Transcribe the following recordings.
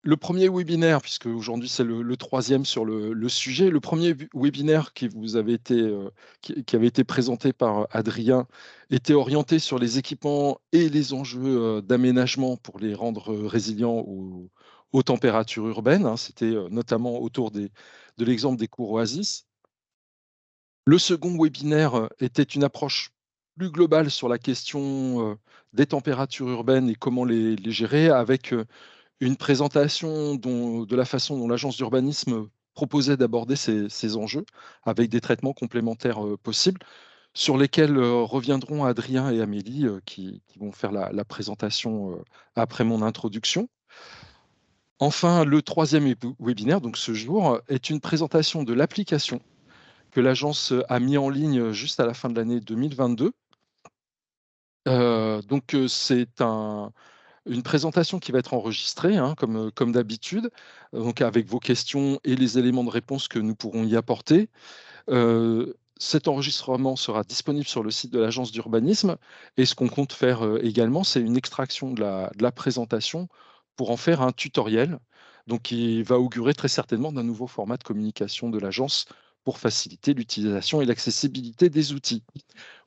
Le premier webinaire, puisque aujourd'hui c'est le troisième sur le sujet, le premier webinaire qui vous avait été, qui avait été présenté par Adrien était orienté sur les équipements et les enjeux d'aménagement pour les rendre résilients aux températures urbaines, hein. C'était notamment autour de l'exemple des cours Oasis. Le second webinaire était une approche plus globale sur la question des températures urbaines et comment les gérer, avec une présentation de la façon dont l'agence d'urbanisme proposait d'aborder ces enjeux, avec des traitements complémentaires possibles, sur lesquels reviendront Adrien et Amélie, qui vont faire la présentation après mon introduction. Enfin, le troisième webinaire, donc ce jour, est une présentation de l'application que l'agence a mis en ligne juste à la fin de l'année 2022. C'est une présentation qui va être enregistrée, hein, comme d'habitude, donc avec vos questions et les éléments de réponse que nous pourrons y apporter. Cet enregistrement sera disponible sur le site de l'agence d'urbanisme, et ce qu'on compte faire également, c'est une extraction de la présentation pour en faire un tutoriel, donc qui va augurer très certainement d'un nouveau format de communication de l'agence pour faciliter l'utilisation et l'accessibilité des outils.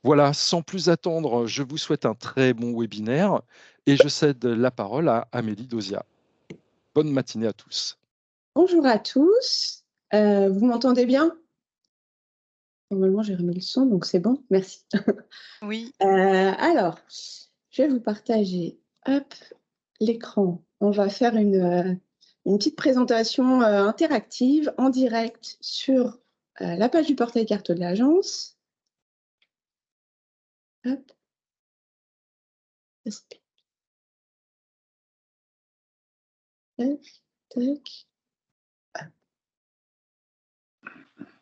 Voilà, sans plus attendre, je vous souhaite un très bon webinaire et je cède la parole à Amélie Dozia. Bonne matinée à tous. Bonjour à tous, vous m'entendez bien? Normalement, j'ai remis le son, donc c'est bon, merci. Oui. Alors, je vais vous partager l'écran. On va faire une petite présentation interactive en direct sur la page du portail carte de l'agence. Hop. Tac, tac.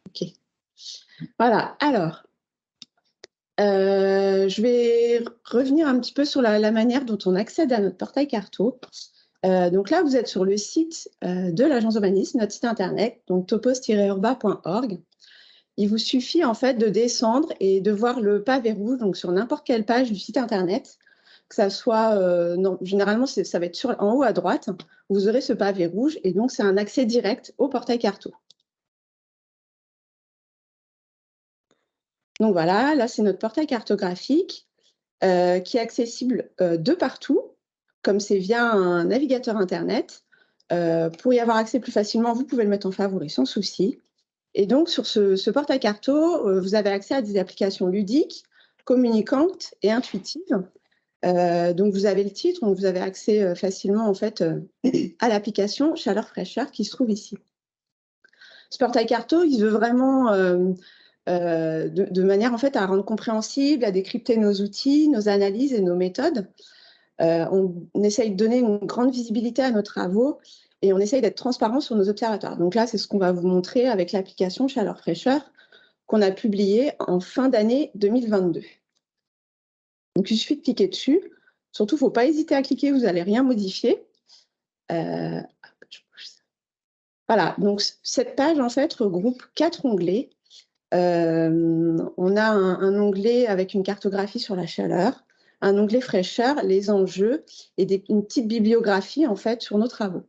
Ok. Voilà, alors, je vais revenir un petit peu sur la manière dont on accède à notre portail Carto. Donc là, vous êtes sur le site de l'agence d'urbanisme, notre site internet, donc topos-urba.org. Il vous suffit en fait de descendre et de voir le pavé rouge, donc sur n'importe quelle page du site internet, que ça soit, généralement ça va être en haut à droite, vous aurez ce pavé rouge et donc c'est un accès direct au portail Carto. Donc voilà, là c'est notre portail cartographique qui est accessible de partout, comme c'est via un navigateur internet. Pour y avoir accès plus facilement, vous pouvez le mettre en favori sans souci. Et donc, sur ce portail Carto, vous avez accès à des applications ludiques, communicantes et intuitives. Donc, vous avez le titre, donc vous avez accès facilement en fait à l'application Chaleur Fraîcheur qui se trouve ici. Ce portail Carto, il veut vraiment, de manière en fait à rendre compréhensible, à décrypter nos outils, nos analyses et nos méthodes. On essaye de donner une grande visibilité à nos travaux et on essaye d'être transparent sur nos observatoires. Donc là, c'est ce qu'on va vous montrer avec l'application Chaleur Fraîcheur qu'on a publiée en fin d'année 2022. Donc il suffit de cliquer dessus. Surtout, il ne faut pas hésiter à cliquer, vous n'allez rien modifier. Voilà, donc cette page en fait regroupe 4 onglets. On a un onglet avec une cartographie sur la chaleur, un onglet fraîcheur, les enjeux et une petite bibliographie en fait sur nos travaux.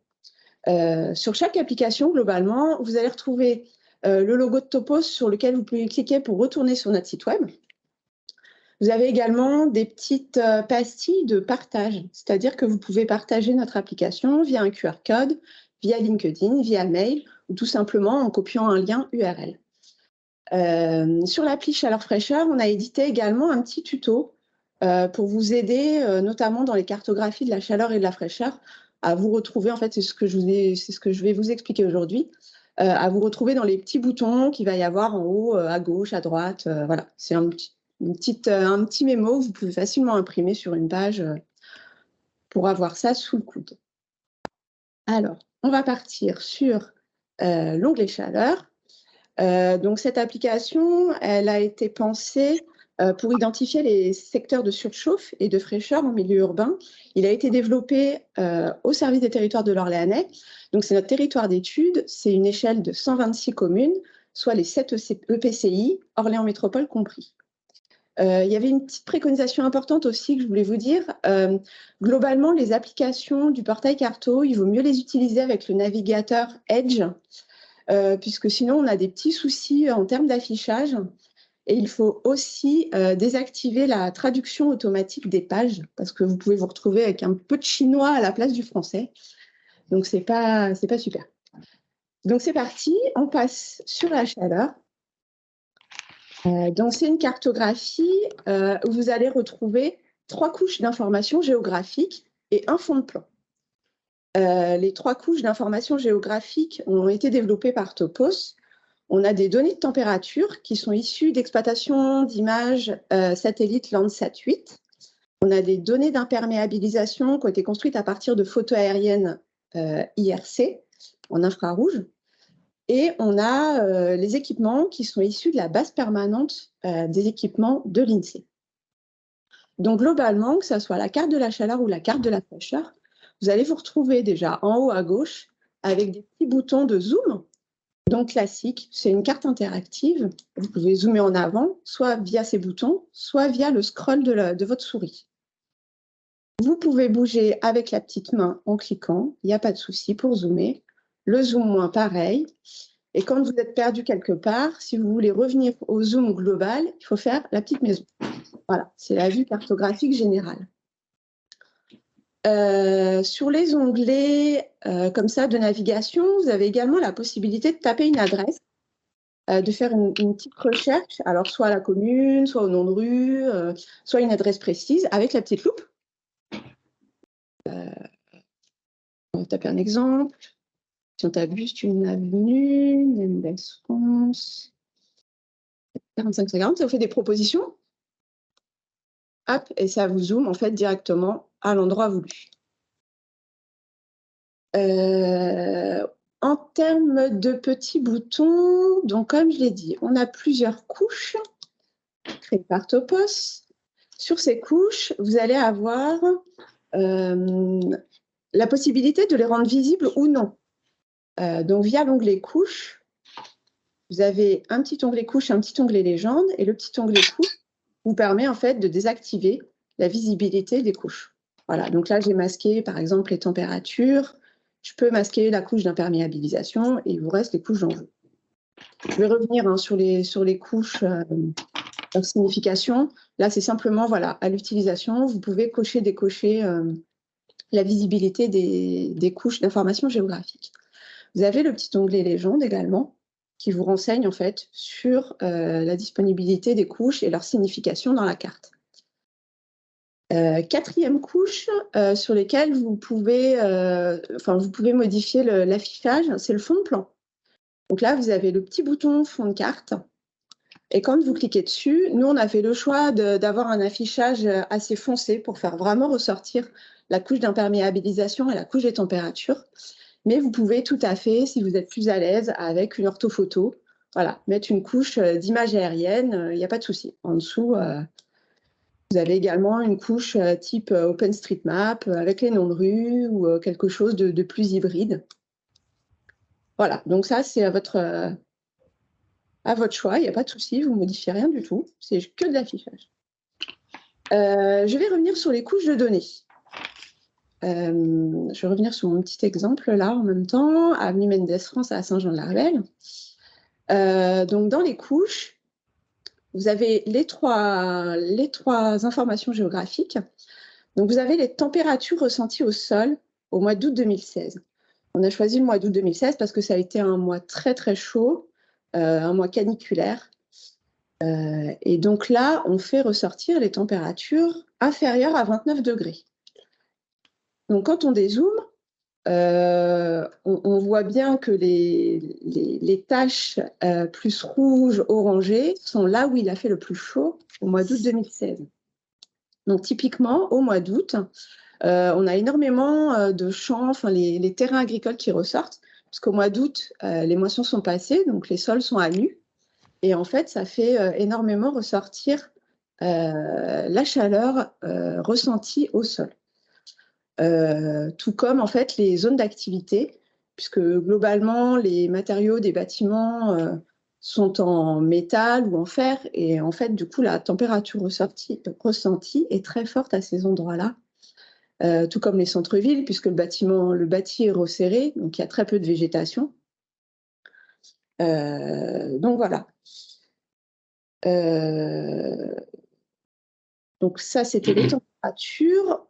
Sur chaque application, globalement, vous allez retrouver le logo de Topos sur lequel vous pouvez cliquer pour retourner sur notre site web. Vous avez également des petites pastilles de partage, c'est-à-dire que vous pouvez partager notre application via un QR code, via LinkedIn, via mail ou tout simplement en copiant un lien URL. Sur l'appli Chaleur Fraîcheur, on a édité également un petit tuto pour vous aider, notamment dans les cartographies de la chaleur et de la fraîcheur, à vous retrouver, en fait, c'est ce que je vais vous expliquer aujourd'hui, à vous retrouver dans les petits boutons qu'il va y avoir en haut, à gauche, à droite. Voilà, c'est un petit mémo que vous pouvez facilement imprimer sur une page pour avoir ça sous le coude. Alors, on va partir sur l'onglet chaleur. Donc cette application, elle a été pensée pour identifier les secteurs de surchauffe et de fraîcheur en milieu urbain. Il a été développé au service des territoires de l'Orléanais. Donc c'est notre territoire d'étude, c'est une échelle de 126 communes, soit les 7 EPCI, Orléans Métropole compris. Il y avait une petite préconisation importante aussi que je voulais vous dire. Globalement, les applications du portail Carto, il vaut mieux les utiliser avec le navigateur Edge, puisque sinon on a des petits soucis en termes d'affichage. Et il faut aussi désactiver la traduction automatique des pages, parce que vous pouvez vous retrouver avec un peu de chinois à la place du français. Donc, c'est pas super. Donc, c'est parti, on passe sur la chaleur. Donc, c'est une cartographie où vous allez retrouver 3 couches d'informations géographiques et un fond de plan. Les 3 couches d'informations géographiques ont été développées par Topos. On a des données de température qui sont issues d'exploitation d'images satellites Landsat 8. On a des données d'imperméabilisation qui ont été construites à partir de photos aériennes IRC en infrarouge. Et on a les équipements qui sont issus de la base permanente des équipements de l'INSEE. Donc globalement, que ce soit la carte de la chaleur ou la carte de la fraîcheur, vous allez vous retrouver déjà en haut à gauche avec des petits boutons de zoom. Donc classique, c'est une carte interactive. Vous pouvez zoomer en avant, soit via ces boutons, soit via le scroll de votre souris. Vous pouvez bouger avec la petite main en cliquant, il n'y a pas de souci pour zoomer. Le zoom moins pareil. Et quand vous êtes perdu quelque part, si vous voulez revenir au zoom global, il faut faire la petite maison. Voilà, c'est la vue cartographique générale. Sur les onglets comme ça de navigation, vous avez également la possibilité de taper une adresse, de faire une petite recherche, alors soit à la commune, soit au nom de rue, soit une adresse précise avec la petite loupe. On va taper un exemple. Si on tape juste une avenue, une France, 45-50, ça vous fait des propositions. Hop, et ça vous zoome en fait directement à l'endroit voulu. En termes de petits boutons, donc comme je l'ai dit, on a plusieurs couches créées par Topos. Sur ces couches, vous allez avoir la possibilité de les rendre visibles ou non. Donc via l'onglet couches, vous avez un petit onglet couche, un petit onglet légende, et le petit onglet couche vous permet en fait de désactiver la visibilité des couches. Voilà, donc là j'ai masqué par exemple les températures. Je peux masquer la couche d'imperméabilisation et il vous reste les couches d'enjeu. Je vais revenir sur les couches, leur signification. Là, c'est simplement voilà, à l'utilisation, vous pouvez cocher, décocher la visibilité des couches d'information géographique. Vous avez le petit onglet légende également qui vous renseigne en fait sur la disponibilité des couches et leur signification dans la carte. Quatrième couche sur lesquelles vous pouvez modifier l'affichage, c'est le fond de plan. Donc là, vous avez le petit bouton fond de carte. Et quand vous cliquez dessus, nous, on a fait le choix d'avoir un affichage assez foncé pour faire vraiment ressortir la couche d'imperméabilisation et la couche des températures. Mais vous pouvez tout à fait, si vous êtes plus à l'aise avec une orthophoto, voilà, mettre une couche d'image aérienne, il n'y a pas de souci. En dessous, vous avez également une couche type OpenStreetMap avec les noms de rues ou quelque chose de plus hybride. Voilà, donc ça, c'est à votre choix, il n'y a pas de souci, vous ne modifiez rien du tout, c'est que de l'affichage. Je vais revenir sur les couches de données. Je vais revenir sur mon petit exemple là en même temps, avenue Mendes France à Saint-Jean-de-la-Rebelle. Donc dans les couches, vous avez les trois informations géographiques. Donc vous avez les températures ressenties au sol au mois d'août 2016. On a choisi le mois d'août 2016 parce que ça a été un mois très très chaud, un mois caniculaire. Et donc là, on fait ressortir les températures inférieures à 29 degrés. Donc, quand on dézoome, on voit bien que les taches plus rouges, orangées, sont là où il a fait le plus chaud au mois d'août 2016. Donc, typiquement, au mois d'août, on a énormément de champs, enfin les terrains agricoles qui ressortent, puisqu'au mois d'août, les moissons sont passées, donc les sols sont à nu. Et en fait, ça fait énormément ressortir la chaleur ressentie au sol. Tout comme en fait les zones d'activité, puisque globalement les matériaux des bâtiments sont en métal ou en fer. Et en fait, du coup, la température ressentie est très forte à ces endroits-là, tout comme les centres-villes, puisque le bâti est resserré, donc il y a très peu de végétation. Donc voilà. Donc ça, c'était les températures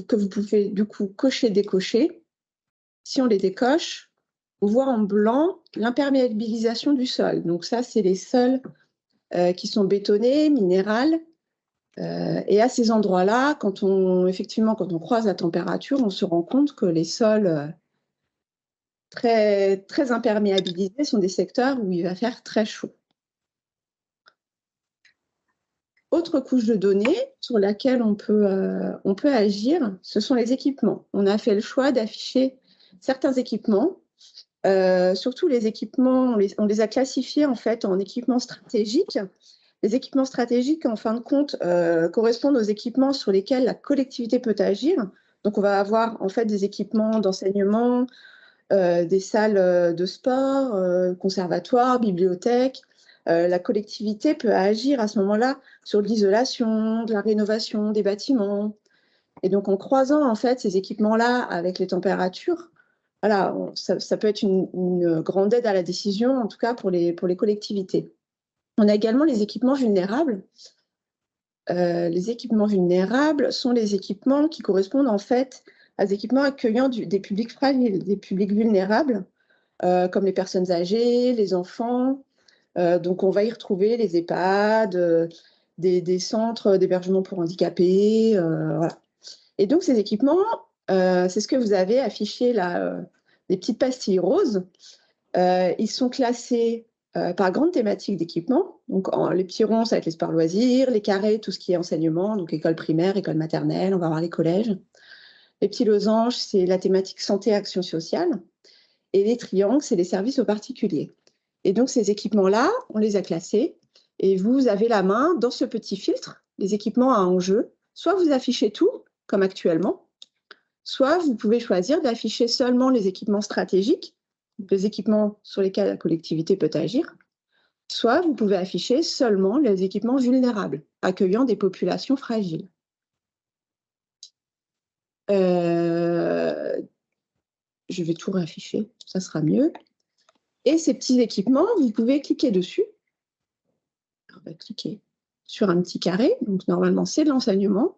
que vous pouvez du coup cocher, décocher. Si on les décoche, on voit en blanc l'imperméabilisation du sol. Donc ça, c'est les sols qui sont bétonnés, minérales. Et à ces endroits-là, quand on croise la température, on se rend compte que les sols très, très imperméabilisés sont des secteurs où il va faire très chaud. Autre couche de données sur laquelle on peut agir, ce sont les équipements. On a fait le choix d'afficher certains équipements, surtout les équipements, on les a classifiés en fait en équipements stratégiques. Les équipements stratégiques, en fin de compte, correspondent aux équipements sur lesquels la collectivité peut agir. Donc, on va avoir en fait des équipements d'enseignement, des salles de sport, conservatoires, bibliothèques. La collectivité peut agir à ce moment-là sur l'isolation, de la rénovation des bâtiments. Et donc, en croisant en fait ces équipements-là avec les températures, voilà, ça peut être une grande aide à la décision, en tout cas pour les collectivités. On a également les équipements vulnérables. Les équipements vulnérables sont les équipements qui correspondent en fait à des équipements accueillant des publics fragiles, des publics vulnérables, comme les personnes âgées, les enfants. Donc, on va y retrouver les EHPAD, des centres d'hébergement pour handicapés. Voilà. Et donc, ces équipements, c'est ce que vous avez affiché là, les petites pastilles roses. Ils sont classés par grande thématique d'équipement. Donc, les petits ronds, ça va être les sports loisirs, les carrés, tout ce qui est enseignement, donc école primaire, école maternelle, on va voir les collèges. Les petits losanges, c'est la thématique santé, action sociale. Et les triangles, c'est les services aux particuliers. Et donc, ces équipements-là, on les a classés. Et vous avez la main dans ce petit filtre, les équipements à enjeu. Soit vous affichez tout, comme actuellement, soit vous pouvez choisir d'afficher seulement les équipements stratégiques, les équipements sur lesquels la collectivité peut agir, soit vous pouvez afficher seulement les équipements vulnérables, accueillant des populations fragiles. Je vais tout réafficher, ça sera mieux. Et ces petits équipements, vous pouvez cliquer dessus. On va cliquer sur un petit carré, donc normalement c'est de l'enseignement.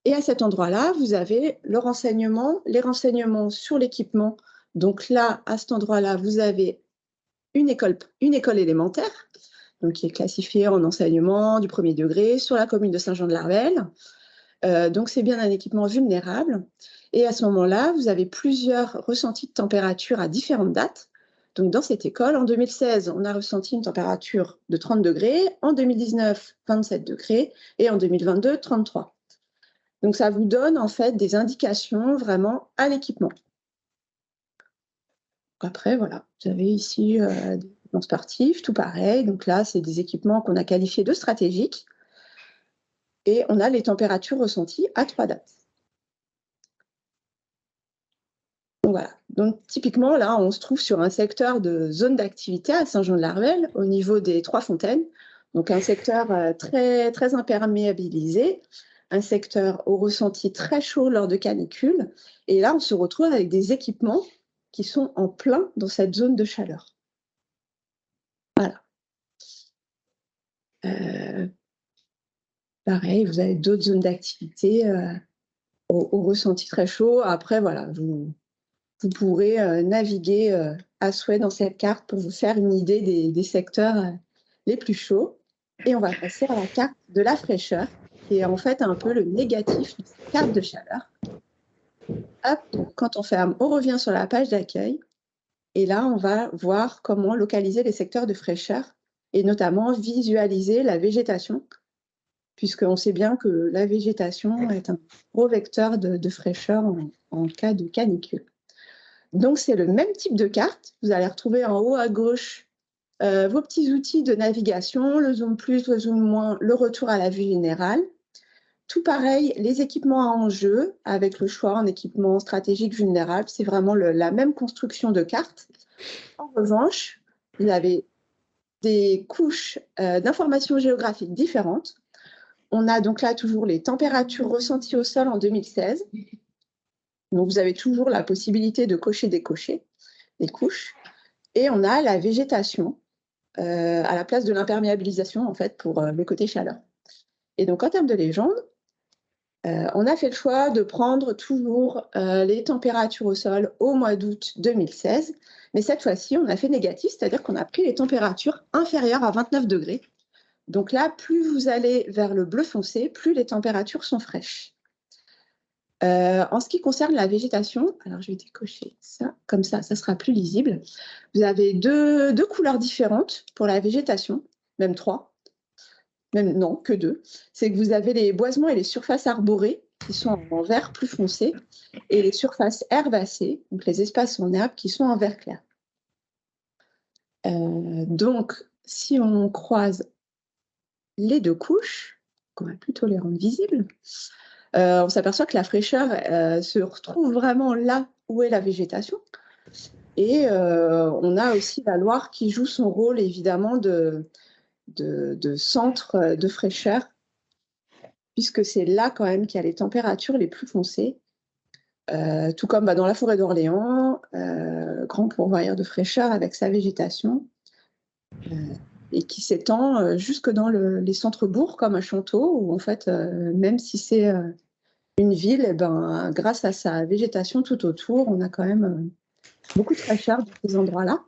Et à cet endroit-là, vous avez le renseignement, les renseignements sur l'équipement. Donc là, à cet endroit-là, vous avez une école élémentaire, donc qui est classifiée en enseignement du premier degré sur la commune de Saint-Jean-de-Larvel. Donc c'est bien un équipement vulnérable. Et à ce moment-là, vous avez plusieurs ressentis de température à différentes dates. Donc dans cette école, en 2016, on a ressenti une température de 30 degrés, en 2019, 27 degrés, et en 2022, 33. Donc, ça vous donne en fait des indications vraiment à l'équipement. Après, voilà, vous avez ici des équipements sportifs, tout pareil. Donc là, c'est des équipements qu'on a qualifiés de stratégiques. Et on a les températures ressenties à 3 dates. Donc voilà. Donc typiquement, là, on se trouve sur un secteur de zone d'activité à Saint-Jean-de-Larvel, au niveau des Trois Fontaines. Donc un secteur très, très imperméabilisé. Un secteur au ressenti très chaud lors de canicules. Et là, on se retrouve avec des équipements qui sont en plein dans cette zone de chaleur. Voilà. Pareil, vous avez d'autres zones d'activité au ressenti très chaud. Après, voilà, vous pourrez naviguer à souhait dans cette carte pour vous faire une idée des secteurs les plus chauds. Et on va passer à la carte de la fraîcheur, qui est en fait un peu le négatif de cette carte de chaleur. Hop, donc quand on ferme, on revient sur la page d'accueil. Et là, on va voir comment localiser les secteurs de fraîcheur et notamment visualiser la végétation, puisqu'on sait bien que la végétation est un gros vecteur de fraîcheur en cas de canicule. Donc, c'est le même type de carte. Vous allez retrouver en haut à gauche vos petits outils de navigation, le zoom plus, le zoom moins, le retour à la vue générale. Tout pareil, les équipements à enjeu, avec le choix en équipement stratégique vulnérable, c'est vraiment la même construction de carte. En revanche, vous avez des couches d'informations géographiques différentes. On a donc là toujours les températures ressenties au sol en 2016. Donc vous avez toujours la possibilité de cocher, décocher les couches. Et on a la végétation à la place de l'imperméabilisation, en fait, pour le côté chaleur. Et donc, en termes de légende, on a fait le choix de prendre toujours les températures au sol au mois d'août 2016. Mais cette fois-ci, on a fait négatif, c'est-à-dire qu'on a pris les températures inférieures à 29 degrés. Donc là, plus vous allez vers le bleu foncé, plus les températures sont fraîches. En ce qui concerne la végétation, alors je vais décocher ça, comme ça sera plus lisible. Vous avez deux couleurs différentes pour la végétation, même trois, même non, que deux. C'est que vous avez les boisements et les surfaces arborées qui sont en vert plus foncé et les surfaces herbacées, donc les espaces en herbe qui sont en vert clair. Donc, si on croise les deux couches, on va plutôt les rendre visibles. On s'aperçoit que la fraîcheur se retrouve vraiment là où est la végétation. Et on a aussi la Loire qui joue son rôle, évidemment, de centre de fraîcheur, puisque c'est là quand même qu'il y a les températures les plus foncées. Tout comme dans la forêt d'Orléans, grand pourvoyeur de fraîcheur avec sa végétation, et qui s'étend jusque dans les centres-bourgs, comme à Chanteau, où en fait, même si c'est une ville, eh ben, grâce à sa végétation tout autour, on a quand même beaucoup de fraîcheur dans ces endroits-là.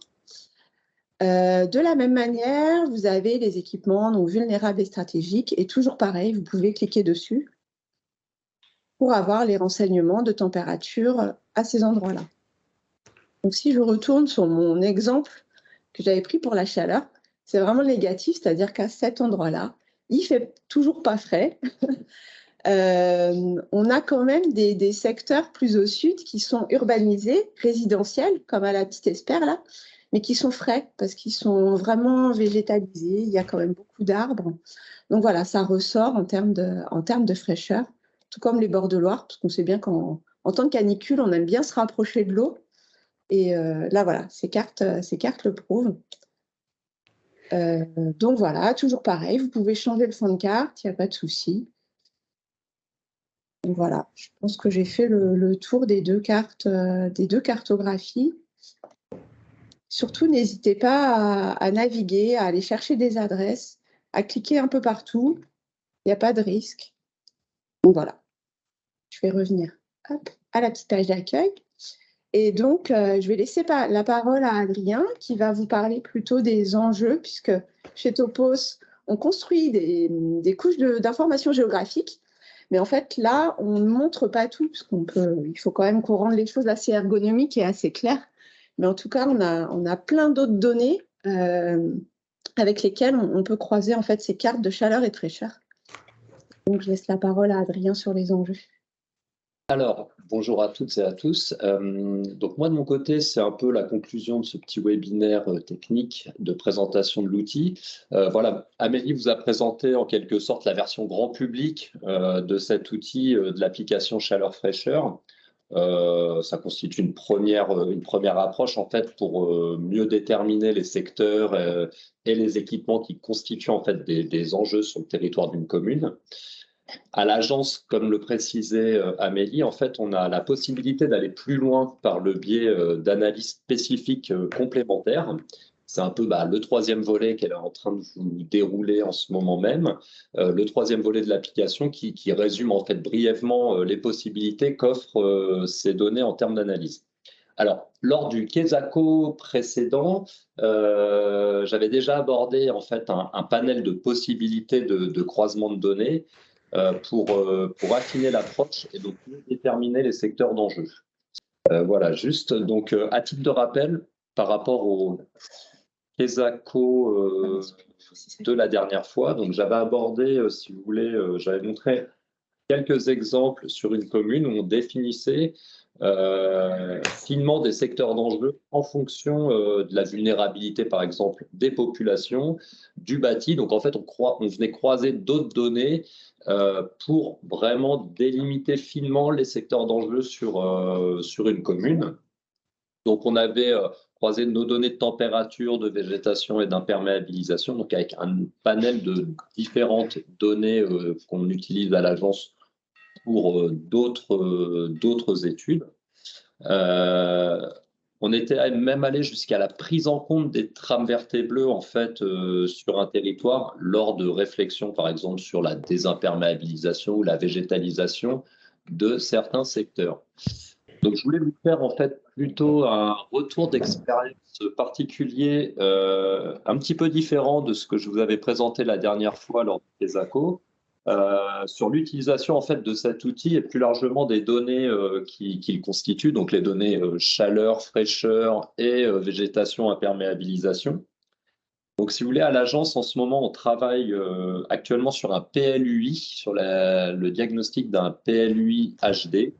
De la même manière, vous avez les équipements donc, vulnérables et stratégiques, et toujours pareil, vous pouvez cliquer dessus pour avoir les renseignements de température à ces endroits-là. Donc si je retourne sur mon exemple que j'avais pris pour la chaleur, c'est vraiment négatif, c'est-à-dire qu'à cet endroit-là, il ne fait toujours pas frais. On a quand même des secteurs plus au sud qui sont urbanisés, résidentiels, comme à la Petite Espère, là, mais qui sont frais parce qu'ils sont vraiment végétalisés. Il y a quand même beaucoup d'arbres. Donc voilà, ça ressort en termes de fraîcheur, tout comme les bords de Loire, parce qu'on sait bien qu'en temps de canicule, on aime bien se rapprocher de l'eau. Et là, voilà, ces cartes le prouvent. Donc voilà, toujours pareil, vous pouvez changer le fond de carte, il n'y a pas de souci. Donc voilà, je pense que j'ai fait le tour des deux cartographies. Surtout, n'hésitez pas à naviguer, à aller chercher des adresses, à cliquer un peu partout. Il n'y a pas de risque. Donc voilà, je vais revenir à la petite page d'accueil. Et donc, je vais laisser la parole à Adrien qui va vous parler plutôt des enjeux, puisque chez Topos, on construit des couches d'informations géographiques. Mais en fait, là, on ne montre pas tout, parce il faut quand même qu'on rende les choses assez ergonomiques et assez claires. Mais en tout cas, on a plein d'autres données avec lesquelles on peut croiser en fait ces cartes de chaleur et de fraîcheur. Donc, je laisse la parole à Adrien sur les enjeux. Alors, bonjour à toutes et à tous. Donc moi, de mon côté, c'est un peu la conclusion de ce petit webinaire technique de présentation de l'outil. Voilà, Amélie vous a présenté en quelque sorte la version grand public de cet outil de l'application chaleur-fraîcheur. Ça constitue une première approche en fait pour mieux déterminer les secteurs et les équipements qui constituent en fait des enjeux sur le territoire d'une commune. À l'agence, comme le précisait Amélie, en fait, on a la possibilité d'aller plus loin par le biais d'analyses spécifiques complémentaires. C'est un peu le troisième volet qu'elle est en train de vous dérouler en ce moment même. Le troisième volet de l'application qui résume en fait brièvement les possibilités qu'offrent ces données en termes d'analyse. Alors, lors du Kesako précédent, j'avais déjà abordé en fait un panel de possibilités de croisement de données pour affiner l'approche et donc déterminer les secteurs d'enjeu. Voilà, juste donc à titre de rappel, par rapport au Kesako de la dernière fois, donc j'avais abordé, si vous voulez, j'avais montré quelques exemples sur une commune où on définissait finement des secteurs d'enjeu en fonction de la vulnérabilité, par exemple, des populations, du bâti. Donc, en fait, on venait croiser d'autres données pour vraiment délimiter finement les secteurs d'enjeu sur une commune. Donc, on avait croisé nos données de température, de végétation et d'imperméabilisation, donc avec un panel de différentes données qu'on utilise à l'agence pour d'autres études. On était même allé jusqu'à la prise en compte des trames vertes et bleues en fait sur un territoire lors de réflexions, par exemple sur la désimperméabilisation ou la végétalisation de certains secteurs. Donc, je voulais vous faire en fait plutôt un retour d'expérience particulier, un petit peu différent de ce que je vous avais présenté la dernière fois lors des ACO, sur l'utilisation en fait de cet outil et plus largement des données qui le constituent, donc les données chaleur, fraîcheur et végétation, imperméabilisation. Donc, si vous voulez, à l'agence, en ce moment, on travaille actuellement sur un PLUI, sur le diagnostic d'un PLUI HD.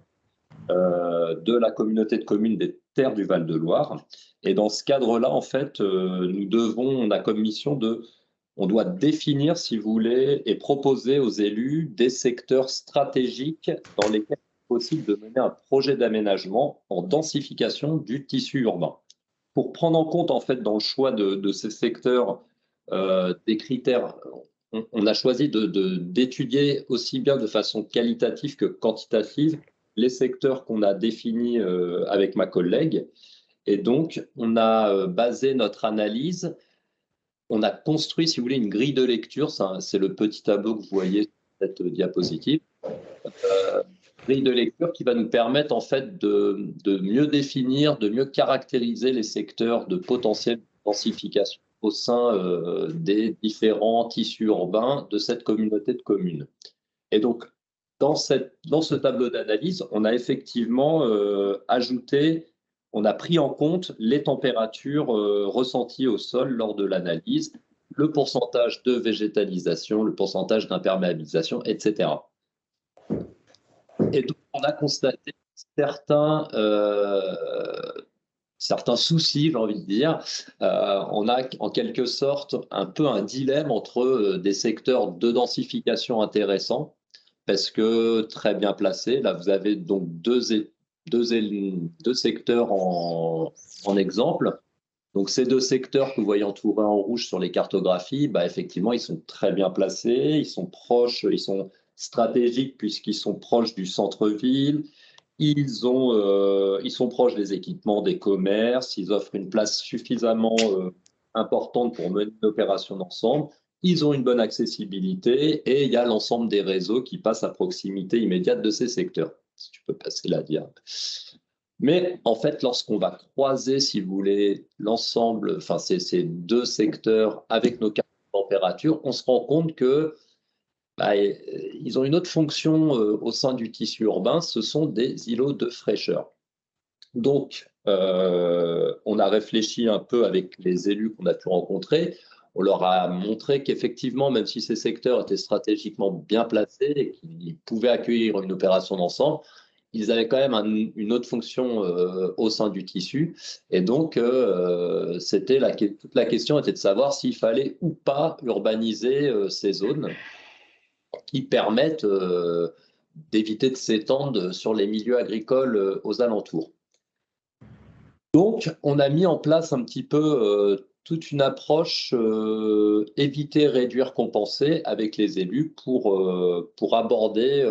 De la communauté de communes des Terres du Val-de-Loire. Et dans ce cadre-là, en fait, on a comme mission on doit définir, si vous voulez, et proposer aux élus des secteurs stratégiques dans lesquels il est possible de mener un projet d'aménagement en densification du tissu urbain. Pour prendre en compte, en fait, dans le choix de ces secteurs, des critères, on a choisi d'étudier aussi bien de façon qualitative que quantitative les secteurs qu'on a définis avec ma collègue. Et donc, on a basé notre analyse, on a construit, si vous voulez, une grille de lecture. C'est le petit tableau que vous voyez sur cette diapositive. Grille de lecture qui va nous permettre, en fait, de mieux définir, de mieux caractériser les secteurs de potentielle densification au sein des différents tissus urbains de cette communauté de communes. Et donc, dans ce tableau d'analyse, on a effectivement on a pris en compte les températures ressenties au sol lors de l'analyse, le pourcentage de végétalisation, le pourcentage d'imperméabilisation, etc. Et donc, on a constaté certains soucis, j'ai envie de dire. On a en quelque sorte un peu un dilemme entre des secteurs de densification intéressants, parce que très bien placé. Là, vous avez donc deux secteurs en exemple. Donc, ces deux secteurs que vous voyez entourés en rouge sur les cartographies, effectivement, ils sont très bien placés, ils sont proches, ils sont stratégiques puisqu'ils sont proches du centre-ville, ils sont proches des équipements, des commerces, ils offrent une place suffisamment importante pour mener une opération d'ensemble. Ils ont une bonne accessibilité et il y a l'ensemble des réseaux qui passent à proximité immédiate de ces secteurs. Si tu peux passer la dia. Mais en fait, lorsqu'on va croiser, si vous voulez, l'ensemble, enfin ces deux secteurs avec nos cartes de température, on se rend compte que ils ont une autre fonction au sein du tissu urbain, ce sont des îlots de fraîcheur. Donc, on a réfléchi un peu avec les élus qu'on a pu rencontrer. On leur a montré qu'effectivement, même si ces secteurs étaient stratégiquement bien placés et qu'ils pouvaient accueillir une opération d'ensemble, ils avaient quand même une autre fonction au sein du tissu. Et donc, toute la question était de savoir s'il fallait ou pas urbaniser ces zones qui permettent d'éviter de s'étendre sur les milieux agricoles aux alentours. Donc, on a mis en place un petit peu toute une approche éviter, réduire, compenser avec les élus pour aborder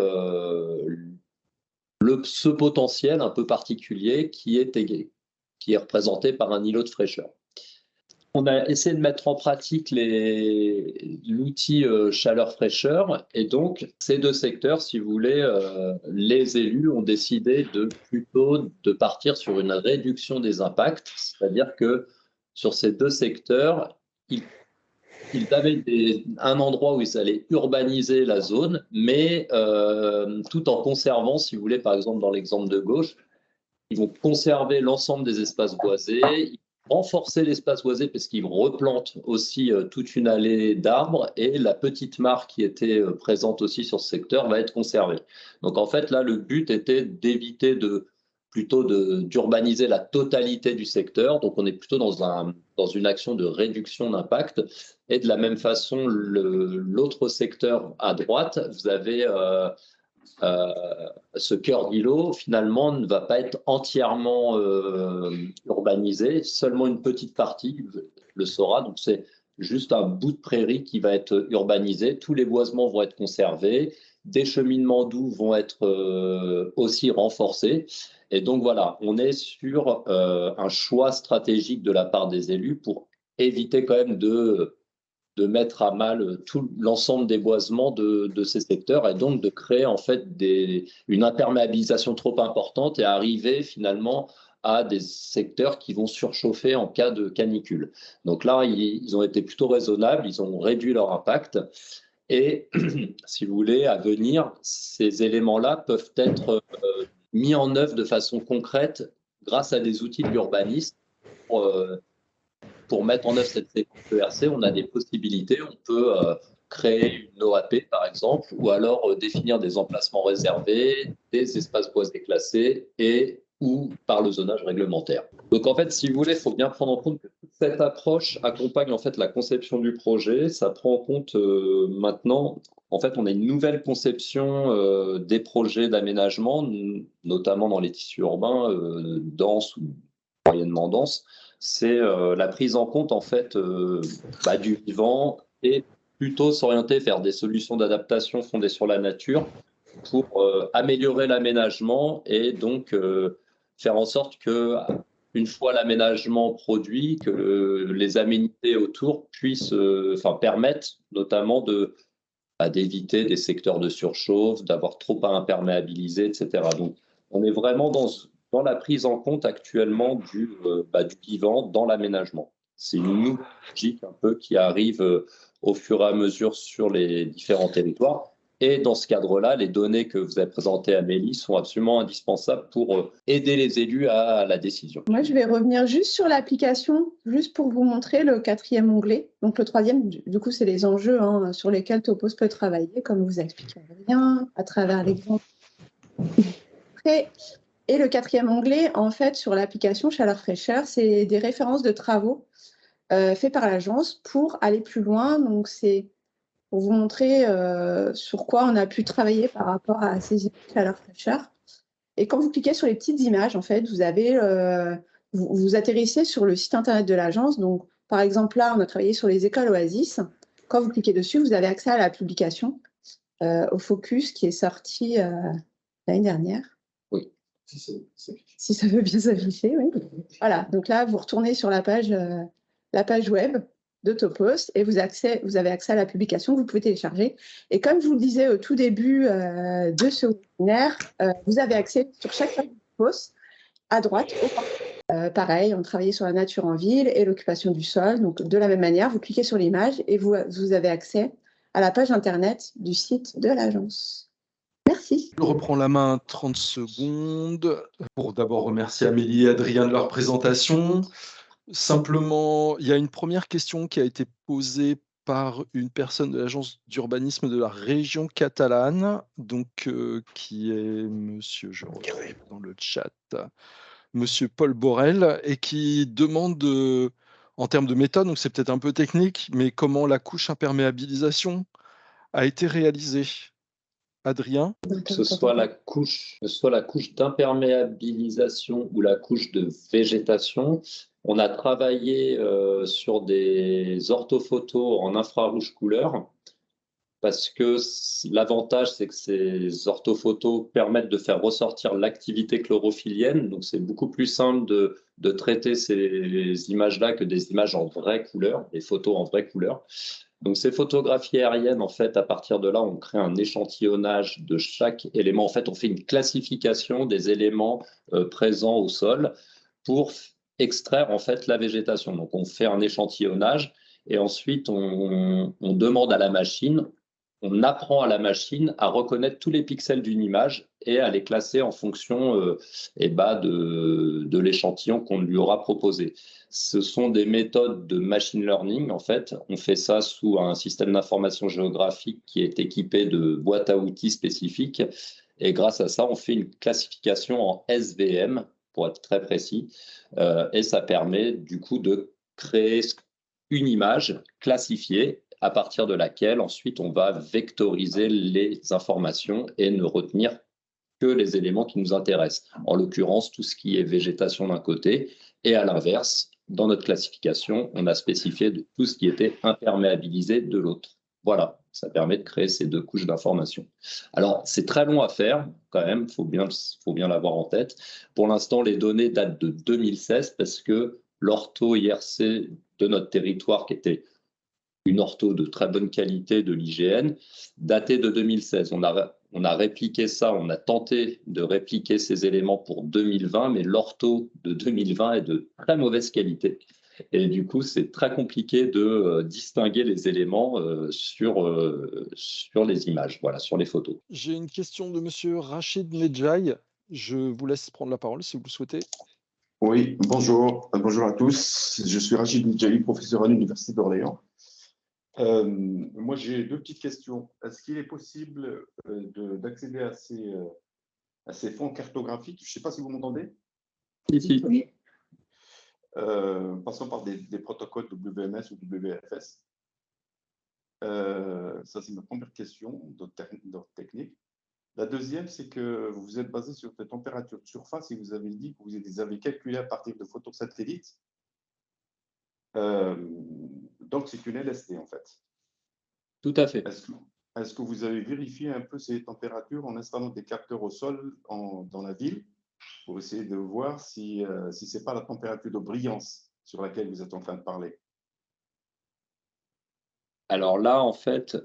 ce potentiel un peu particulier qui est représenté par un îlot de fraîcheur. On a essayé de mettre en pratique l'outil chaleur-fraîcheur et donc ces deux secteurs, si vous voulez, les élus ont décidé plutôt de partir sur une réduction des impacts, c'est-à-dire que sur ces deux secteurs, ils avaient un endroit où ils allaient urbaniser la zone, mais tout en conservant, si vous voulez, par exemple dans l'exemple de gauche, ils vont conserver l'ensemble des espaces boisés, renforcer l'espace boisé parce qu'ils replantent aussi toute une allée d'arbres et la petite mare qui était présente aussi sur ce secteur va être conservée. Donc en fait, là, le but était d'éviter plutôt d'urbaniser la totalité du secteur. Donc on est plutôt dans une action de réduction d'impact. Et de la même façon, l'autre secteur à droite, vous avez ce cœur d'îlot, finalement, ne va pas être entièrement urbanisé. Seulement une petite partie le sera. Donc, c'est juste un bout de prairie qui va être urbanisé. Tous les boisements vont être conservés. Des cheminements d'eau vont être aussi renforcés. Et donc, voilà, on est sur un choix stratégique de la part des élus pour éviter quand même de mettre à mal tout l'ensemble des boisements de ces secteurs et donc de créer en fait une imperméabilisation trop importante et arriver finalement à des secteurs qui vont surchauffer en cas de canicule. Donc là, ils ont été plutôt raisonnables, ils ont réduit leur impact et si vous voulez, à venir, ces éléments-là peuvent être mis en œuvre de façon concrète grâce à des outils de l'urbanisme pour mettre en œuvre cette séquence ERC, on a des possibilités. On peut créer une OAP, par exemple, ou alors définir des emplacements réservés, des espaces boisés classés ou par le zonage réglementaire. Donc, en fait, si vous voulez, il faut bien prendre en compte que cette approche accompagne en fait la conception du projet. Ça prend en compte maintenant, en fait, on a une nouvelle conception des projets d'aménagement, notamment dans les tissus urbains denses ou moyennement denses. C'est la prise en compte en fait du vivant et plutôt s'orienter vers des solutions d'adaptation fondées sur la nature pour améliorer l'aménagement et donc faire en sorte que une fois l'aménagement produit, que les aménités autour puissent permettre notamment d'éviter des secteurs de surchauffe, d'avoir trop à imperméabiliser, etc. Donc on est vraiment dans la prise en compte actuellement du vivant dans l'aménagement. C'est une nouvelle logique un peu qui arrive au fur et à mesure sur les différents territoires. Et dans ce cadre-là, les données que vous avez présentées, Amélie, sont absolument indispensables pour aider les élus à la décision. Moi, je vais revenir juste sur l'application, juste pour vous montrer le 4e onglet. Donc, le 3e, du coup, c'est les enjeux sur lesquels Topos peut travailler, comme vous expliquez bien, à travers l'exemple. Et le 4e onglet, en fait, sur l'application Chaleur-Fraîcheur, c'est des références de travaux faits par l'agence pour aller plus loin. Donc, c'est pour vous montrer sur quoi on a pu travailler par rapport à ces images Chaleur-Fraîcheur. Et quand vous cliquez sur les petites images, en fait, vous atterrissez sur le site internet de l'agence. Donc, par exemple, là, on a travaillé sur les écoles Oasis. Quand vous cliquez dessus, vous avez accès à la publication au Focus qui est sorti l'année dernière. Oui. Si ça veut bien s'afficher, oui. Voilà, donc là, vous retournez sur la page web de Topos et vous avez accès à la publication que vous pouvez télécharger. Et comme je vous le disais au tout début de ce webinaire, vous avez accès sur chaque page de Topos, à droite, pareil, on travaillait sur la nature en ville et l'occupation du sol. Donc, de la même manière, vous cliquez sur l'image et vous avez accès à la page Internet du site de l'agence. Merci. Je reprends la main 30 secondes pour d'abord remercier Amélie et Adrien de leur présentation. Simplement, il y a une première question qui a été posée par une personne de l'agence d'urbanisme de la région catalane, donc qui est monsieur, je regarde dans le chat, monsieur Paul Borel, et qui demande en termes de méthode, donc c'est peut-être un peu technique, mais comment la couche imperméabilisation a été réalisée. Adrien? Que ce soit la couche d'imperméabilisation ou la couche de végétation, on a travaillé sur des orthophotos en infrarouge couleur parce que l'avantage, c'est que ces orthophotos permettent de faire ressortir l'activité chlorophyllienne. Donc, c'est beaucoup plus simple de traiter ces images-là que des images en vraie couleur, des photos en vraie couleur. Donc, ces photographies aériennes, en fait, à partir de là, on crée un échantillonnage de chaque élément. En fait, on fait une classification des éléments présents au sol pour extraire, en fait, la végétation. Donc, on fait un échantillonnage et ensuite, on demande à la machine, on apprend à la machine à reconnaître tous les pixels d'une image et à les classer en fonction de l'échantillon qu'on lui aura proposé. Ce sont des méthodes de machine learning, en fait. On fait ça sous un système d'information géographique qui est équipé de boîtes à outils spécifiques. Et grâce à ça, on fait une classification en SVM, pour être très précis. Et ça permet du coup de créer une image classifiée à partir de laquelle ensuite on va vectoriser les informations et ne retenir que les éléments qui nous intéressent. En l'occurrence, tout ce qui est végétation d'un côté, et à l'inverse, dans notre classification, on a spécifié tout ce qui était imperméabilisé de l'autre. Voilà, ça permet de créer ces deux couches d'informations. Alors, c'est très long à faire, quand même, faut bien l'avoir en tête. Pour l'instant, les données datent de 2016 parce que l'ortho-IRC de notre territoire, qui était une ortho de très bonne qualité de l'IGN, datait de 2016. On a répliqué ça, on a tenté de répliquer ces éléments pour 2020, mais l'ortho de 2020 est de très mauvaise qualité. Et du coup, c'est très compliqué de distinguer les éléments sur les images, voilà, sur les photos. J'ai une question de Monsieur Rachid Medjaï. Je vous laisse prendre la parole si vous le souhaitez. Oui, bonjour. Bonjour à tous. Je suis Rachid Medjaï, professeur à l'Université d'Orléans. Moi, j'ai deux petites questions. Est-ce qu'il est possible d'accéder à ces fonds cartographiques? Je ne sais pas si vous m'entendez. Ici. Oui. Passons par des protocoles WMS ou WFS. Ça, c'est ma première question d'ordre technique. La deuxième, c'est que vous vous êtes basé sur des températures de surface et vous avez dit que vous les avez calculées à partir de photos satellites. Donc, c'est une LST, en fait. Tout à fait. Est-ce que vous avez vérifié un peu ces températures en installant des capteurs au sol dans la ville pour essayer de voir si ce n'est pas la température de brillance sur laquelle vous êtes en train de parler? Alors là, en fait,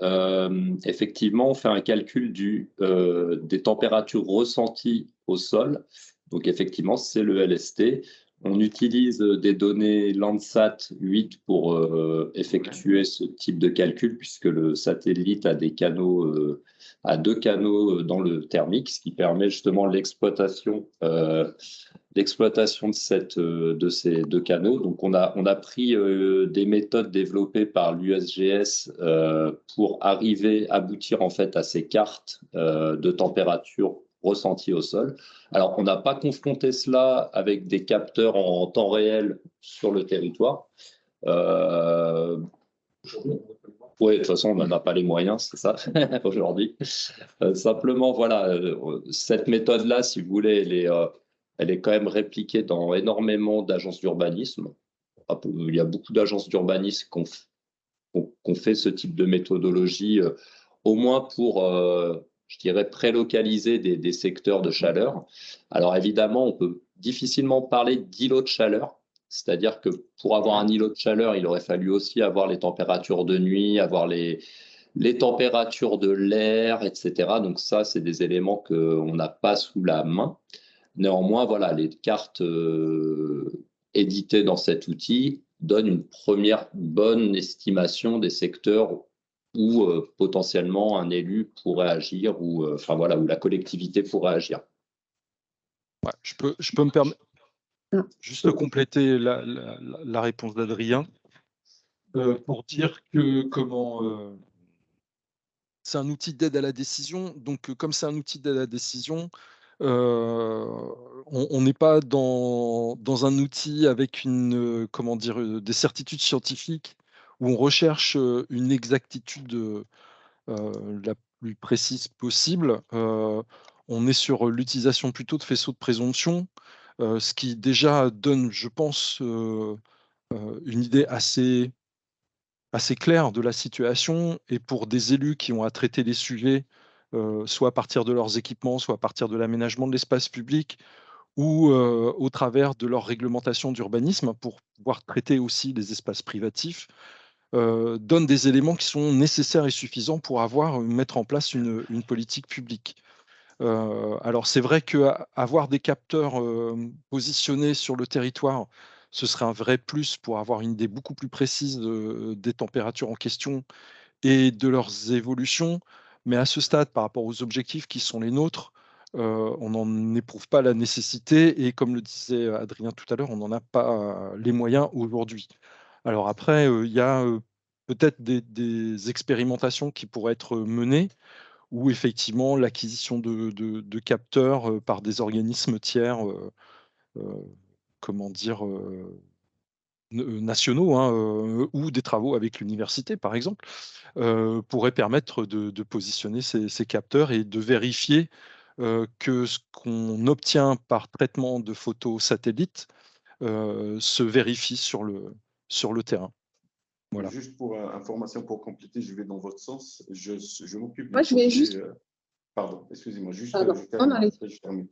effectivement, on fait un calcul des températures ressenties au sol. Donc, effectivement, c'est le LST. On utilise des données Landsat 8 pour effectuer ce type de calcul, puisque le satellite a des canaux, a deux canaux dans le thermique, ce qui permet justement l'exploitation de ces deux canaux. Donc, on a pris des méthodes développées par l'USGS pour aboutir en fait à ces cartes de température ressenties au sol. Alors, on n'a pas confronté cela avec des capteurs en temps réel sur le territoire. Oui, de toute façon, on n'en a pas les moyens, c'est ça, aujourd'hui. Simplement, voilà, cette méthode-là, si vous voulez, elle est quand même répliquée dans énormément d'agences d'urbanisme. Il y a beaucoup d'agences d'urbanisme qui ont fait ce type de méthodologie, au moins pour, je dirais, prélocaliser des secteurs de chaleur. Alors évidemment, on peut difficilement parler d'îlot de chaleur, c'est-à-dire que pour avoir un îlot de chaleur, il aurait fallu aussi avoir les températures de nuit, avoir les températures de l'air, etc. Donc ça, c'est des éléments qu'on n'a pas sous la main. Néanmoins, voilà, les cartes éditées dans cet outil donnent une première bonne estimation des secteurs où potentiellement un élu pourrait agir ou enfin voilà, où la collectivité pourrait agir. Ouais, je peux me permettre juste de compléter la réponse d'Adrien pour dire que c'est un outil d'aide à la décision. Donc, comme c'est un outil d'aide à la décision, on n'est pas dans un outil avec des certitudes scientifiques où on recherche une exactitude la plus précise possible. On est sur l'utilisation plutôt de faisceaux de présomption, ce qui déjà donne, je pense, une idée assez claire de la situation. Et pour des élus qui ont à traiter les sujets, soit à partir de leurs équipements, soit à partir de l'aménagement de l'espace public, ou au travers de leur réglementation d'urbanisme pour pouvoir traiter aussi les espaces privatifs, donne des éléments qui sont nécessaires et suffisants pour mettre en place une politique publique. Alors c'est vrai qu'avoir des capteurs positionnés sur le territoire, ce serait un vrai plus pour avoir une idée beaucoup plus précise des températures en question et de leurs évolutions. Mais à ce stade, par rapport aux objectifs qui sont les nôtres, on n'en éprouve pas la nécessité et comme le disait Adrien tout à l'heure, on n'en a pas les moyens aujourd'hui. Alors après, il y a peut-être des expérimentations qui pourraient être menées où effectivement l'acquisition de capteurs par des organismes tiers, comment dire, nationaux, hein, ou des travaux avec l'université, par exemple, pourraient permettre de positionner ces capteurs et de vérifier que ce qu'on obtient par traitement de photos satellites se vérifie sur le terrain. Voilà. Juste pour information, pour compléter, je vais dans votre sens. Je m'occupe Moi, du je vais projet. juste. Pardon, excusez-moi, juste Pardon. je Non, termine. non, allez-y. Après, je termine.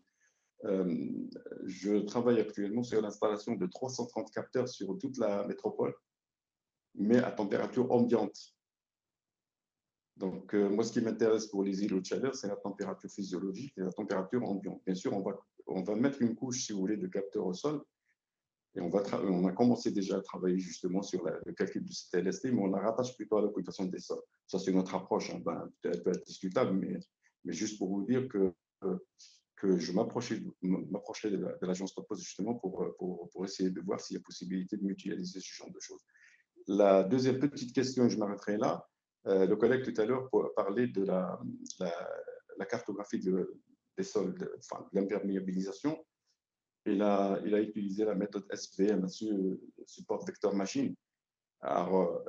Je travaille actuellement sur l'installation de 330 capteurs sur toute la métropole, mais à température ambiante. Donc, moi, ce qui m'intéresse pour les îlots de chaleur, c'est la température physiologique et la température ambiante. Bien sûr, on va mettre une couche, si vous voulez, de capteurs au sol. Et on a commencé déjà à travailler justement sur le calcul du CTLST, mais on la rattache plutôt à l'occupation des sols. Ça, c'est notre approche. Hein. Ben, elle peut être discutable, mais juste pour vous dire que je m'approchais de l'agence Topos justement pour essayer de voir s'il y a possibilité de mutualiser ce genre de choses. La deuxième petite question, je m'arrêterai là. Le collègue tout à l'heure parlait de la cartographie des sols, de l'imperméabilisation. Il a utilisé la méthode SVM, Support Vector Machine. Alors,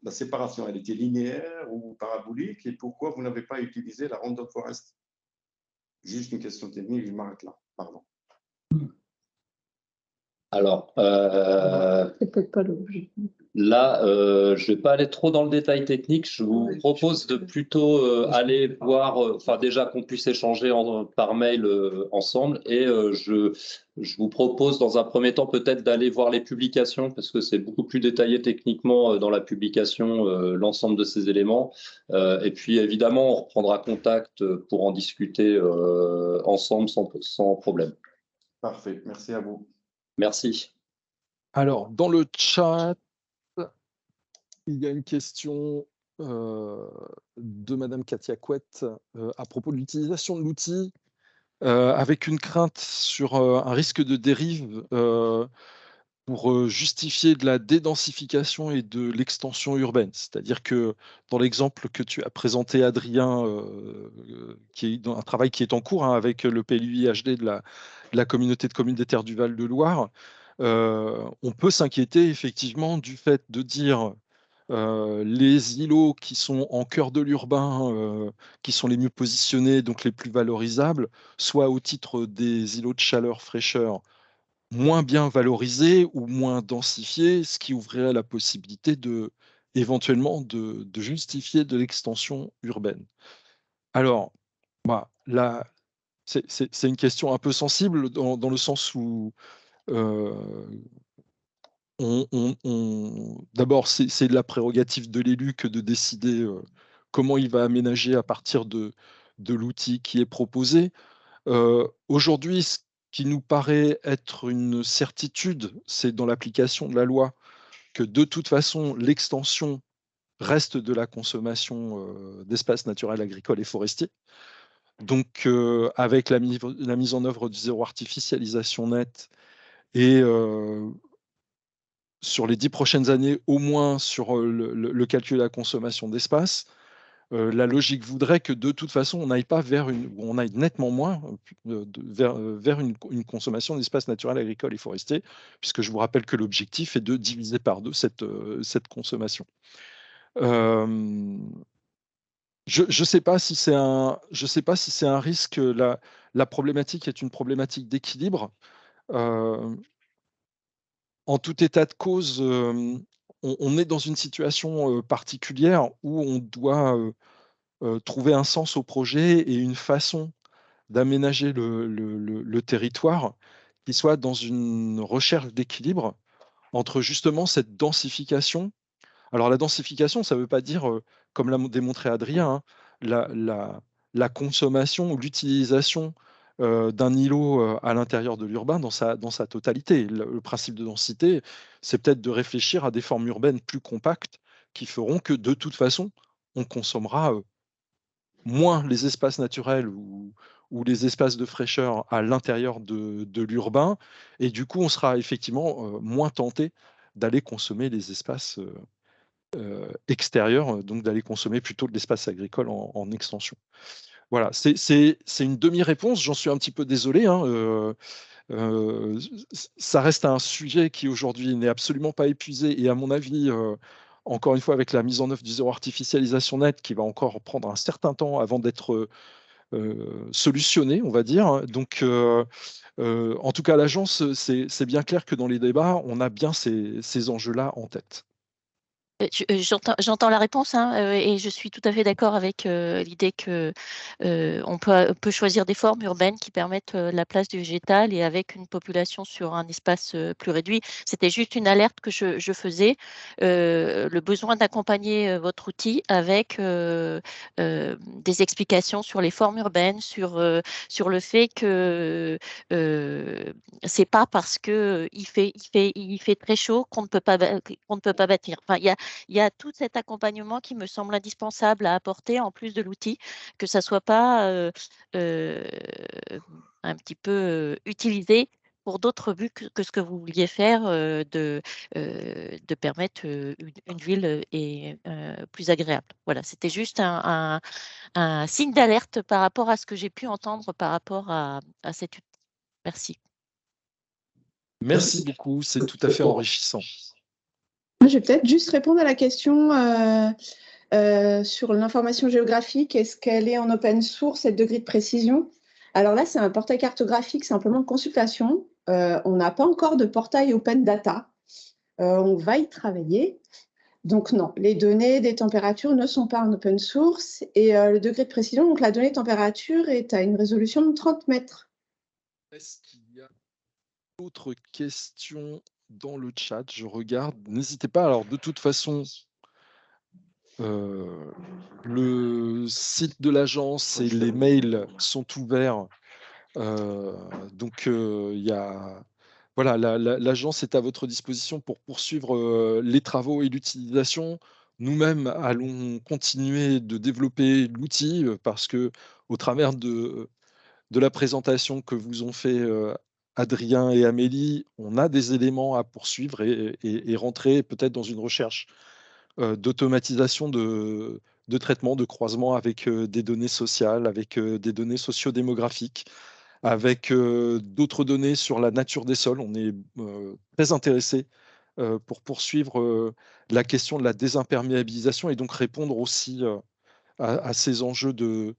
la séparation, elle était linéaire ou parabolique, et pourquoi vous n'avez pas utilisé la Random Forest? Juste une question technique, je m'arrête là. Pardon. Alors, C'est peut-être pas l'objet. là, je ne vais pas aller trop dans le détail technique. Je vous propose de plutôt aller voir, enfin déjà qu'on puisse échanger par mail ensemble. Et je vous propose dans un premier temps peut-être d'aller voir les publications parce que c'est beaucoup plus détaillé techniquement dans la publication, l'ensemble de ces éléments. Et puis évidemment, on reprendra contact pour en discuter ensemble sans problème. Parfait, merci à vous. Merci. Alors, dans le chat, il y a une question de Madame Katia Couette à propos de l'utilisation de l'outil avec une crainte sur un risque de dérive pour justifier de la dédensification et de l'extension urbaine. C'est-à-dire que dans l'exemple que tu as présenté, Adrien, qui est dans un travail qui est en cours hein, avec le PLUI HD de la communauté de communes des Terres du Val-de-Loire, on peut s'inquiéter effectivement du fait de dire les îlots qui sont en cœur de l'urbain, qui sont les mieux positionnés, donc les plus valorisables, soit au titre des îlots de chaleur fraîcheur moins bien valorisés ou moins densifiés, ce qui ouvrirait la possibilité éventuellement de justifier de l'extension urbaine. Alors, bah, là, c'est une question un peu sensible dans le sens où d'abord, c'est de la prérogative de l'élu que de décider comment il va aménager à partir de l'outil qui est proposé. Aujourd'hui, ce qui nous paraît être une certitude, c'est dans l'application de la loi que de toute façon, l'extension reste de la consommation d'espaces naturels, agricoles et forestiers. Donc, avec la mise en œuvre du zéro artificialisation nette et sur les 10 prochaines années, au moins sur le calcul de la consommation d'espace, la logique voudrait que de toute façon, on n'aille pas on aille nettement moins vers une consommation d'espaces naturels, agricoles et forestiers, puisque je vous rappelle que l'objectif est de diviser par deux cette consommation. Je ne sais pas si c'est un risque. La problématique est une problématique d'équilibre. En tout état de cause, on est dans une situation particulière où on doit trouver un sens au projet et une façon d'aménager le territoire qui soit dans une recherche d'équilibre entre justement cette densification. Alors la densification, ça ne veut pas dire, comme l'a démontré Adrien, hein, la consommation ou l'utilisation d'un îlot à l'intérieur de l'urbain dans sa totalité. Le principe de densité, c'est peut-être de réfléchir à des formes urbaines plus compactes qui feront que de toute façon, on consommera moins les espaces naturels ou les espaces de fraîcheur à l'intérieur de l'urbain. Et du coup, on sera effectivement moins tenté d'aller consommer les espaces extérieurs, donc d'aller consommer plutôt de l'espace agricole en extension. Voilà, c'est une demi-réponse, j'en suis un petit peu désolé, hein, Ça reste un sujet qui aujourd'hui n'est absolument pas épuisé et à mon avis, encore une fois, avec la mise en œuvre du zéro artificialisation nette qui va encore prendre un certain temps avant d'être solutionné, on va dire. Donc, en tout cas, l'agence, c'est bien clair que dans les débats, on a bien ces enjeux-là en tête. J'entends la réponse, hein, et je suis tout à fait d'accord avec l'idée que on peut choisir des formes urbaines qui permettent la place du végétal et avec une population sur un espace plus réduit. C'était juste une alerte que je faisais, le besoin d'accompagner votre outil avec des explications sur les formes urbaines, sur le fait que c'est pas parce que il fait très chaud qu'on ne peut pas bâtir. Enfin, il y a tout cet accompagnement qui me semble indispensable à apporter en plus de l'outil, que ça ne soit pas euh, un petit peu utilisé pour d'autres buts que ce que vous vouliez faire, de permettre une ville plus agréable. Voilà, c'était juste un signe d'alerte par rapport à ce que j'ai pu entendre par rapport à cet outil. Merci. Merci beaucoup, c'est tout à fait enrichissant. Moi, je vais peut-être juste répondre à la question sur l'information géographique. Est-ce qu'elle est en open source, cette degré de précision? Alors là, c'est un portail cartographique simplement de consultation. On n'a pas encore de portail open data. On va y travailler. Donc non, les données des températures ne sont pas en open source. Et le degré de précision, donc la donnée de température est à une résolution de 30 mètres. Est-ce qu'il y a d'autres questions dans le chat? Je regarde. N'hésitez pas. Alors, de toute façon, le site de l'agence et les mails sont ouverts. Donc, il y a... Voilà, l'agence est à votre disposition pour poursuivre les travaux et l'utilisation. Nous-mêmes allons continuer de développer l'outil parce que, au travers de la présentation que vous ont fait Adrien et Amélie, on a des éléments à poursuivre et rentrer peut-être dans une recherche d'automatisation de traitement, de croisement avec des données sociales, avec des données sociodémographiques, avec d'autres données sur la nature des sols. On est très intéressé pour poursuivre la question de la désimperméabilisation et donc répondre aussi à ces enjeux de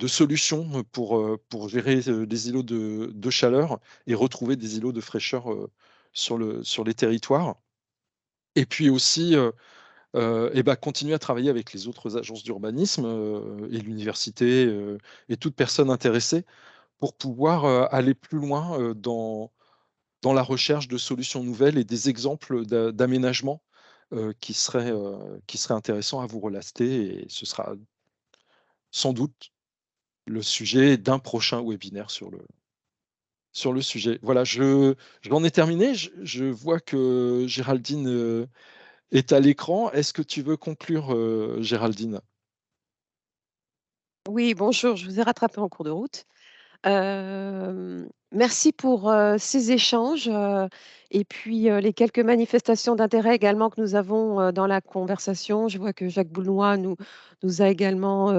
solutions pour gérer les îlots de chaleur et retrouver des îlots de fraîcheur sur les territoires. Et puis aussi, et ben, continuer à travailler avec les autres agences d'urbanisme et l'université et toute personne intéressée pour pouvoir aller plus loin dans la recherche de solutions nouvelles et des exemples d'aménagement qui seraient intéressants à vous relater. Et ce sera sans doute le sujet d'un prochain webinaire sur le sujet. Voilà, j'en ai terminé. Je vois que Géraldine est à l'écran. Est-ce que tu veux conclure, Géraldine? Oui, bonjour, je vous ai rattrapé en cours de route. Merci pour ces échanges et puis les quelques manifestations d'intérêt également que nous avons dans la conversation. Je vois que Jacques Boulnois nous a également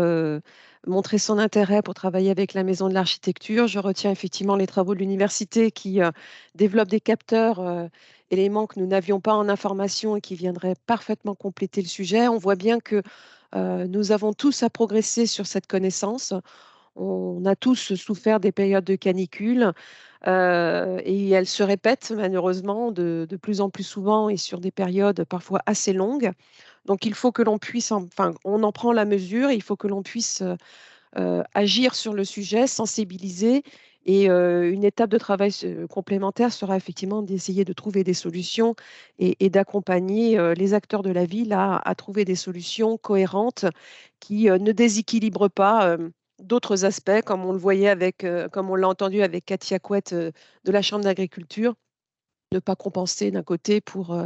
montré son intérêt pour travailler avec la Maison de l'Architecture. Je retiens effectivement les travaux de l'université qui développent des capteurs, éléments que nous n'avions pas en information et qui viendraient parfaitement compléter le sujet. On voit bien que nous avons tous à progresser sur cette connaissance. On a tous souffert des périodes de canicule et elles se répètent malheureusement de plus en plus souvent et sur des périodes parfois assez longues. Donc il faut que l'on puisse, enfin on en prend la mesure, il faut que l'on puisse agir sur le sujet, sensibiliser. Et une étape de travail complémentaire sera effectivement d'essayer de trouver des solutions et d'accompagner les acteurs de la ville à trouver des solutions cohérentes qui ne déséquilibrent pas d'autres aspects, comme on le voyait avec, comme on l'a entendu avec Katia Couette de la Chambre d'agriculture, ne pas compenser d'un côté pour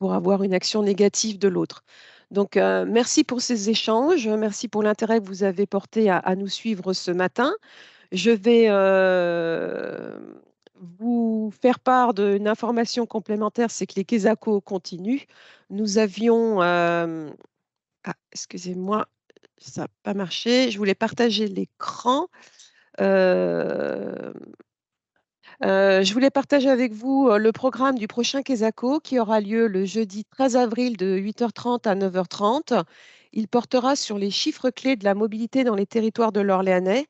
avoir une action négative de l'autre. Donc, merci pour ces échanges, merci pour l'intérêt que vous avez porté à nous suivre ce matin. Je vais vous faire part d'une information complémentaire, c'est que les Quesaco continuent. Nous avions... excusez-moi, ça n'a pas marché. Je voulais partager l'écran. Je voulais partager avec vous le programme du prochain Quesaco qui aura lieu le jeudi 13 avril de 8h30 à 9h30. Il portera sur les chiffres clés de la mobilité dans les territoires de l'Orléanais.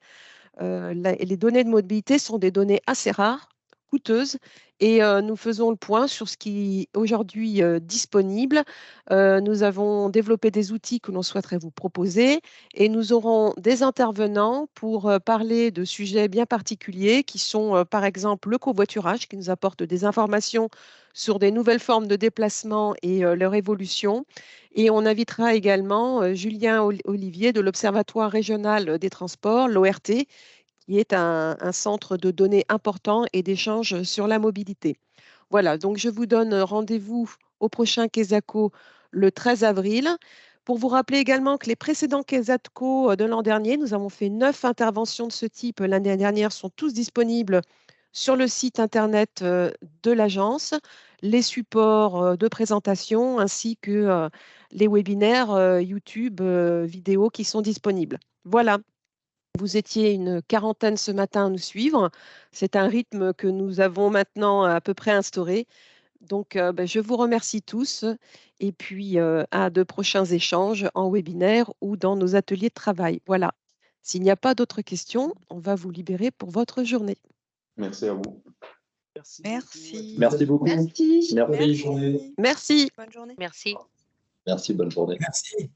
Les données de mobilité sont des données assez rares, coûteuses, et nous faisons le point sur ce qui est aujourd'hui disponible. Nous avons développé des outils que l'on souhaiterait vous proposer et nous aurons des intervenants pour parler de sujets bien particuliers qui sont par exemple le covoiturage qui nous apporte des informations sur des nouvelles formes de déplacement et leur évolution. Et on invitera également Julien Olivier de l'Observatoire régional des transports, l'ORT, qui est un centre de données important et d'échange sur la mobilité. Voilà, donc je vous donne rendez-vous au prochain Quesaco le 13 avril. Pour vous rappeler également que les précédents Quesaco de l'an dernier, nous avons fait 9 interventions de ce type l'année dernière, sont tous disponibles sur le site internet de l'agence, les supports de présentation ainsi que les webinaires YouTube vidéo qui sont disponibles. Voilà. Vous étiez une quarantaine ce matin à nous suivre. C'est un rythme que nous avons maintenant à peu près instauré. Donc, je vous remercie tous et puis à de prochains échanges en webinaire ou dans nos ateliers de travail. Voilà. S'il n'y a pas d'autres questions, on va vous libérer pour votre journée. Merci à vous. Merci. Merci beaucoup. Merci. Merci. Merci. Bonne journée. Merci. Merci, bonne journée. Merci.